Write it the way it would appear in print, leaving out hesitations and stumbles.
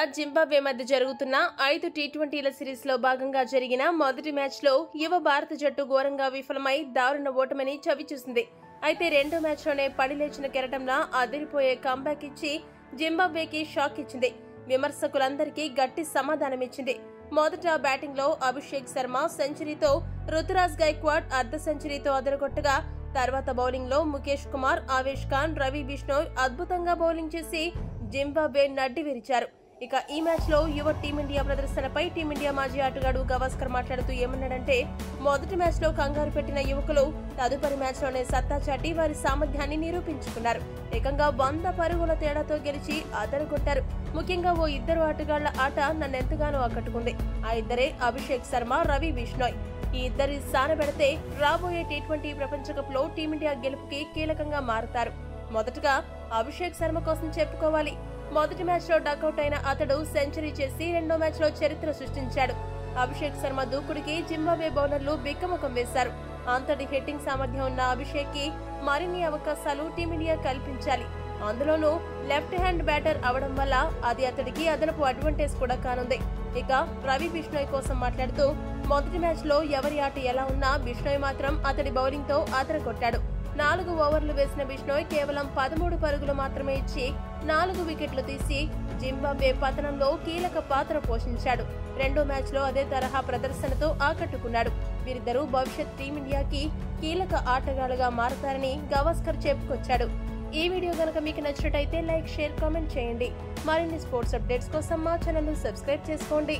India Zimbabwe మధ్య జరుగుతున్న 5 టీ20ల series లో భాగంగా జరిగిన మొదటి మ్యాచ్ లో యువ భారత జట్టు ఘోరంగా విఫలమై దారుణ ఓటమిని చవిచూసింది. అయితే రెండో మ్యాచ్ లోనే పడిలేచిన కెరటంలా అదిరిపోయే కంబ్యాక్ ఇచ్చి జింబాబ్వేకి షాక్ ఇచ్చింది. విమర్శకులందరికీ గట్టి సమాధానమిచ్చింది. మొదట బ్యాటింగ్ లో అభిషేక్ శర్మ సెంచరీతో, రుతురాజ్ గైక్వాడ్ అర్ధ సెంచరీతో అదరగొట్టగా, తర్వాత బౌలింగ్ లో ముఖేష్ కుమార్, ఆవేష్ ఖాన్, రవి బిష్ణోయ్ అద్భుతంగా బౌలింగ్ చేసి జింబాబ్వే నడ్డి విరిచారు. ఇక ఈ మ్యాచ్ లో యువ టీమిండియా ప్రదర్శనపై టీమిండియా మాజీ ఆటగాడు గవాస్కర్ మాట్లాడుతూ ఏమన్నాడంటే, మొదటి మ్యాచ్ లో కంగారు పెట్టిన యువకులు తదుపరి మ్యాచ్ లోనే సత్తా చాటి వారి సామర్థ్యాన్ని నిరూపించుకున్నారు. ఏకంగా 100 పరుగుల తేడాతో గెలిచి అదరగొట్టారు. ముఖ్యంగా ఓ ఇద్దరు ఆటగాళ్ల ఆట నన్నెంతగానో ఆకట్టుకుంది. ఆ ఇద్దరే అభిషేక్ శర్మ, రవి బిష్ణోయ్. ఈ ఇద్దరి సానబెడితే రాబోయే టీ20 ప్రపంచ కప్ లో టీమిండియా గెలుపుకి కీలకంగా మారుతారు. మొదటగా అభిషేక్ శర్మ కోసం చెప్పుకోవాలి. మొదటి మ్యాచ్ లో డకౌట్ అయిన అతడు సెంచరీ చేసి రెండో మ్యాచ్ లో చరిత్ర సృష్టించాడు. అభిషేక్ శర్మ దూకుడికి జింబాబ్వే బౌలర్లు బిక్కముఖం వేశారు. అంతటి హిట్టింగ్ సామర్థ్యం ఉన్న అభిషేక్ కి మరిన్ని అవకాశాలు టీమిండియా కల్పించాలి. అందులోనూ లెఫ్ట్ హ్యాండ్ బ్యాటర్ అవడం వల్ల అది అతడికి అదనపు అడ్వాంటేజ్ కూడా కానుంది. ఇక రవి బిష్ణోయ్ కోసం మాట్లాడుతూ, మొదటి మ్యాచ్ లో ఎవరి ఆట ఎలా ఉన్నా బిష్ణోయ్ మాత్రం అతడి బౌలింగ్ తో అదరగొట్టాడు. 4 ఓవర్లు వేసిన బిష్ణోయ్ కేవలం 13 పరుగులు మాత్రమే ఇచ్చి 4 వికెట్లు తీసి జింబాబ్వే పతనంలో కీలక పాత్ర పోషించాడు. రెండో మ్యాచ్ లో అదే తరహా ప్రదర్శనతో ఆకట్టుకున్నాడు. వీరిద్దరూ భవిష్యత్ టీమిండియాకి కీలక ఆటగాళ్లుగా మారతారని గవాస్కర్ చెప్పుకొచ్చాడు. ఈ వీడియో గనక మీకు నచ్చినట్టయితే లైక్, షేర్, కామెంట్ చేయండి. మరిన్ని స్పోర్ట్స్ అప్డేట్స్ కోసం మా ఛానల్ ను సబ్స్క్రైబ్ చేసుకోండి.